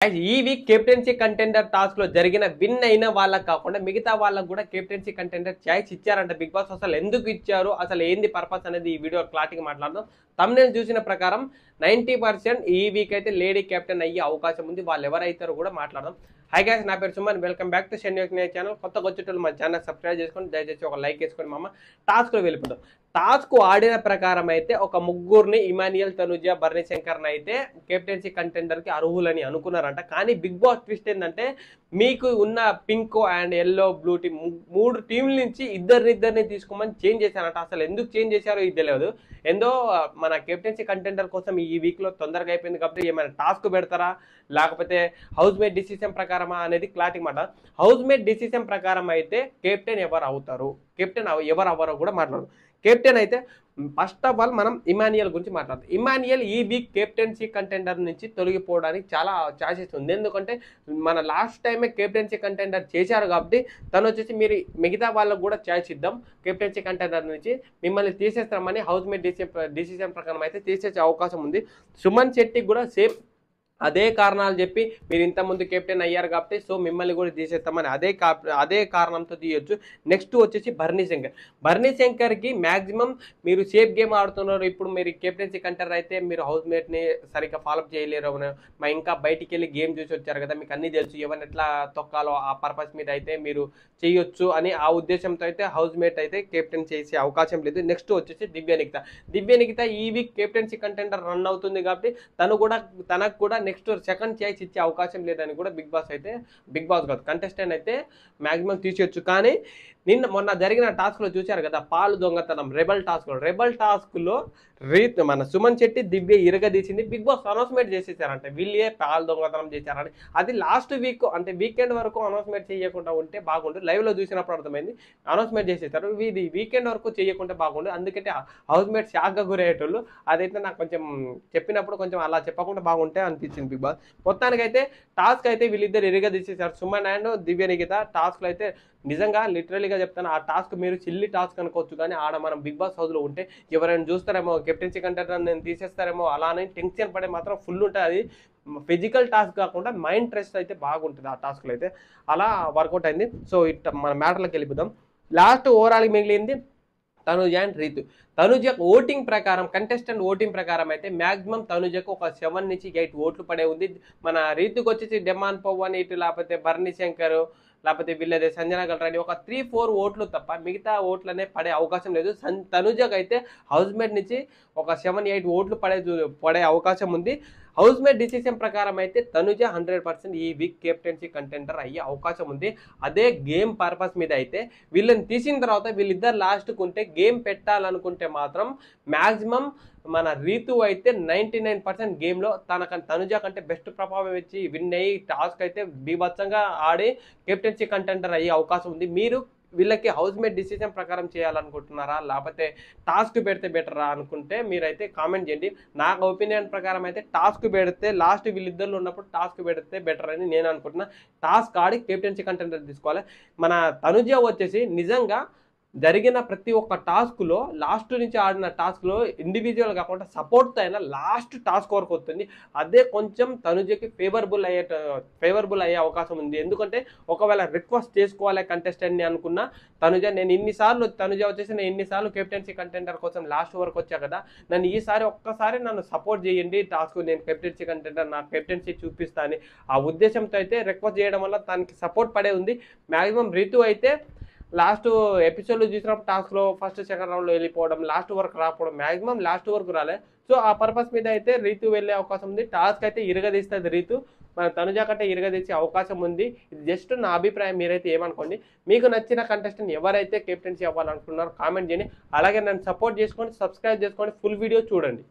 ఈ week captaincy contender task లో జరిగిన విన్ అయిన వాళ్ళకి కాకుండా మిగతా వాళ్ళకు కూడా కెప్టెన్సీ కంటెండర్ ఛాయిస్ ఇచ్చారంట బిగ్ బాస్. అసలు ఎందుకు ఇచ్చారు, అసలు ఏంది పర్పస్ అనేది ఈ వీడియో క్లారిటీగా మాట్లాడదాం. తమ్నేల్ చూసిన ప్రకారం 90% ఈ వీక్ అయితే లేడీ కెప్టెన్ అయ్యే అవకాశం ఉంది. వాళ్ళు ఎవరైతారో కూడా మాట్లాడదాం. హై గైస్, నా పేరు Suman. Welcome back to She News channel. కొత్తగా వచ్చేటోళ్ళు మా ఛానల్ సబ్స్క్రైబ్ చేసుకొని దయచేసి ఒక లైక్ వేసుకొని మామ టాస్క్లో వెళ్ళిపోతాం. టాస్క్ ఆడిన ప్రకారం అయితే ఒక ముగ్గురిని ఇమాన్యుయల్, తనుజ, బర్నీ శంకర్ని అయితే కెప్టెన్సీ కంటెండర్కి అర్హులని అనుకున్నారంట. కానీ బిగ్ బాస్ ట్విస్ట్ ఏంటంటే మీకు ఉన్న pink and yellow, blue team 3 టీంల నుంచి ఇద్దరిని తీసుకోమని చేంజ్ చేశారంట. అసలు ఎందుకు చేంజ్ చేశారో ఇది తెలియదు. ఏందో మన కెప్టెన్సీ కంటెండర్ కోసం ఈ వీక్లో తొందరగా అయిపోయింది కాబట్టి ఏమైనా టాస్క్ పెడతారా లేకపోతే హౌస్ మేట్ డిసిషన్ ప్రకారమా అనేది క్లారిటీ మాట. హౌస్ మేట్ డిసిషన్ ప్రకారం అయితే కెప్టెన్ ఎవరు అవుతారు, కెప్టెన్ ఎవరు అవ్వరో కూడా మాట్లాడదు. కెప్టెన్ అయితే ఫస్ట్ ఆఫ్ ఆల్ మనం ఇమాన్యుయల్ గురించి మాట్లాడతాం. ఇమాన్యుయల్ ఈ వీక్ కెప్టెన్సీ కంటెండర్ నుంచి తొలగిపోవడానికి చాలా ఛాన్సెస్ ఉంది. ఎందుకంటే మన లాస్ట్ టైమే కెప్టెన్సీ కంటెండర్ చేశారు కాబట్టి తను వచ్చేసి మీరు మిగతా వాళ్ళకు కూడా ఛాయిస్ ఇద్దాం, కెప్టెన్సీ కంటెండర్ నుంచి మిమ్మల్ని తీసేస్తామని హౌస్ మేట్ డిసిషన్ ప్రకారం అయితే తీసేసే అవకాశం ఉంది. సుమన్ శెట్టికి కూడా సేమ్ అదే కారణాలు చెప్పి మీరు ఇంతకుముందు కెప్టెన్ అయ్యారు కాబట్టి సో మిమ్మల్ని కూడా తీసేస్తామని అదే కారణంతో తీయొచ్చు. నెక్స్ట్ వచ్చేసి బర్నీ శంకర్కి మ్యాక్సిమం మీరు సేఫ్ గేమ్ ఆడుతున్నారు. ఇప్పుడు మీరు కెప్టెన్సీ కంటెండర్ అయితే మీరు హౌస్ మేట్ని సరిగ్గా ఫాలోఅప్ చేయలేరు. ఇంకా బయటికి వెళ్ళి గేమ్ చూసి వచ్చారు కదా, మీకు అన్నీ తెలుసు, ఎవరిని ఎట్లా తొక్కాలో ఆ పర్పస్ మీద అయితే మీరు చేయొచ్చు అని ఆ ఉద్దేశంతో అయితే హౌస్ మేట్ అయితే కెప్టెన్ చేసే అవకాశం లేదు. నెక్స్ట్ వచ్చేసి దివ్య నిఖిత ఈ వీక్ కెప్టెన్సీ కంటెండర్ రన్ అవుతుంది కాబట్టి తనకు కూడా నెక్స్ట్ సెకండ్ ఛాయిస్ ఇచ్చే అవకాశం లేదని కూడా బిగ్ బాస్ కాదు కంటెస్టెంట్ అయితే మ్యాక్సిమం తీసేయచ్చు. కానీ మొన్న జరిగిన టాస్క్లో చూశారు కదా, పాలు దొంగతనం రెబల్ టాస్క్లో మన సుమన్ శెట్టి దివ్య ఇరగదీసింది. బిగ్ బాస్ అనౌన్స్మెంట్ చేసేసారంటే వీళ్ళే పాలు దొంగతనం చేశారని. అది లాస్ట్ వీక్ అంటే వీకెండ్ వరకు అనౌన్స్మెంట్ చేయకుండా ఉంటే బాగుండు. లైవ్లో చూసినప్పుడు అర్థమైంది అనౌన్స్మెంట్ చేసేసారు. ఇది వీకెండ్ వరకు చేయకుంటే బాగుండు. అందుకంటే హౌస్ మేట్ షాక్గా గురయ్యేటోళ్ళు. అదైతే నాకు కొంచెం చెప్పినప్పుడు కొంచెం అలా చెప్పకుండా బాగుంటే అనిపించింది బిగ్ బాస్. మొత్తానికైతే టాస్క్ అయితే వీళ్ళిద్దరు ఇరగదీసేసారు, సుమన్ అండ్ దివ్య నిఖిత. టాస్క్లు అయితే నిజంగా లిటరలీగా చెప్తాను, ఆ టాస్క్ మీరు చిల్లి టాస్క్ అనుకోవచ్చు. కానీ ఆడ మనం బిగ్ బాస్ హౌస్లో ఉంటే ఎవరైనా చూస్తారేమో, కెప్టెన్సీ కంటెండర్ నేను తీసేస్తారేమో అలానే టెన్షన్ పడే మాత్రం ఫుల్ ఉంటుంది. అది ఫిజికల్ టాస్క్ కాకుండా మైండ్ స్ట్రెస్ అయితే బాగుంటుంది ఆ టాస్క్లో అయితే. అలా వర్కౌట్ అయింది. సో మన మ్యాటర్లోకి వెళ్ళిపోదాం. లాస్ట్ ఓవరాల్కి మిగిలింది తనుజ అండ్ రీతు. తనుజ ఓటింగ్ ప్రకారం, కంటెస్టెంట్ ఓటింగ్ ప్రకారం అయితే మ్యాక్సిమం తనుజకు ఒక 7 నుంచి 8 ఓట్లు పడే ఉంది. మన రీతుకు వచ్చేసి డెమాన్ పవన్ ఇటు లేకపోతే బర్నీ శంకర్ లేకపోతే వీళ్ళదే సంజన గల్రాని ఒక 3-4 ఓట్లు తప్ప మిగతా ఓట్లనే పడే అవకాశం లేదు. తనుజకు అయితే హౌస్ మేట్ నుంచి ఒక 7-8 ఓట్లు పడే అవకాశం ఉంది. హౌస్ మేట్ డిసిషన్ ప్రకారం అయితే తనుజ 100% ఈ వీక్ కెప్టెన్సీ కంటెండర్ అయ్యే అవకాశం ఉంది. అదే గేమ్ పర్పస్ మీద అయితే వీళ్ళని తీసిన తర్వాత వీళ్ళిద్దరు లాస్ట్కు ఉంటే గేమ్ పెట్టాలనుకుంటే మాత్రం మ్యాక్సిమం మన రీతు అయితే 99% గేమ్లో తనుజ కంటే బెస్ట్ ప్రభావం ఇచ్చి విన్ అయ్యి టాస్క్ అయితే బీభత్సంగా ఆడి కెప్టెన్సీ కంటెండర్ అయ్యే అవకాశం ఉంది. మీరు వీళ్ళకి హౌస్ మేట్ డిసిషన్ ప్రకారం చేయాలనుకుంటున్నారా లేకపోతే టాస్క్ పెడితే బెటరా అనుకుంటే మీరైతే కామెంట్ చేయండి. నాకు ఒపీనియన్ ప్రకారం అయితే టాస్క్ పెడితే లాస్ట్ వీళ్ళిద్దరు ఉన్నప్పుడు టాస్క్ పెడితే బెటర్ అని నేను అనుకుంటున్నా. టాస్క్ ఆడి కెప్టెన్సీ కంటెండర్ తీసుకోవాలి. మన తనుజ వచ్చేసి నిజంగా జరిగిన ప్రతి ఒక్క టాస్క్లో లాస్ట్ నుంచి ఆడిన టాస్క్లో ఇండివిజువల్ కాకుండా సపోర్ట్తో అయినా లాస్ట్ టాస్క్ వరకు వస్తుంది. అదే కొంచెం తనుజకి ఫేవరబుల్ అయ్యే అవకాశం ఉంది. ఎందుకంటే ఒకవేళ రిక్వెస్ట్ చేసుకోవాలి కంటెస్టెంట్ని అనుకున్న తనుజ నేను ఇన్నిసార్లు కెప్టెన్సీ కంటెండర్ కోసం లాస్ట్ వరకు వచ్చా కదా, నన్ను ఈసారి ఒక్కసారి నన్ను సపోర్ట్ చేయండి టాస్క్, నేను కెప్టెన్సీ కంటెండర్ నా కెప్టెన్సీ చూపిస్తా అని ఆ ఉద్దేశంతో అయితే రిక్వెస్ట్ చేయడం వల్ల తనకి సపోర్ట్ పడే ఉంది. మ్యాక్సిమం రీతు అయితే లాస్ట్ ఎపిసోడ్లో చూసినప్పుడు టాస్క్లో ఫస్ట్ సెకండ్ రౌండ్లో వెళ్ళిపోవడం, లాస్ట్ వరకు రాకపోవడం, మ్యాక్సిమం లాస్ట్ వరకు రాలే. సో ఆ పర్పస్ మీద అయితే రీతు వెళ్ళే అవకాశం ఉంది. టాస్క్ అయితే ఇరగదీస్తుంది రీతు, మన తనుజ కంటే ఇరగదీసే అవకాశం ఉంది. ఇది జస్ట్ నా అభిప్రాయం, మీరైతే ఏమనుకోండి. మీకు నచ్చిన కంటెస్టెంట్ ఎవరైతే కెప్టెన్సీ అవ్వాలనుకున్నారో కామెంట్ చేయండి. అలాగే నన్ను సపోర్ట్ చేసుకోండి, సబ్స్క్రైబ్ చేసుకోండి, ఫుల్ వీడియో చూడండి.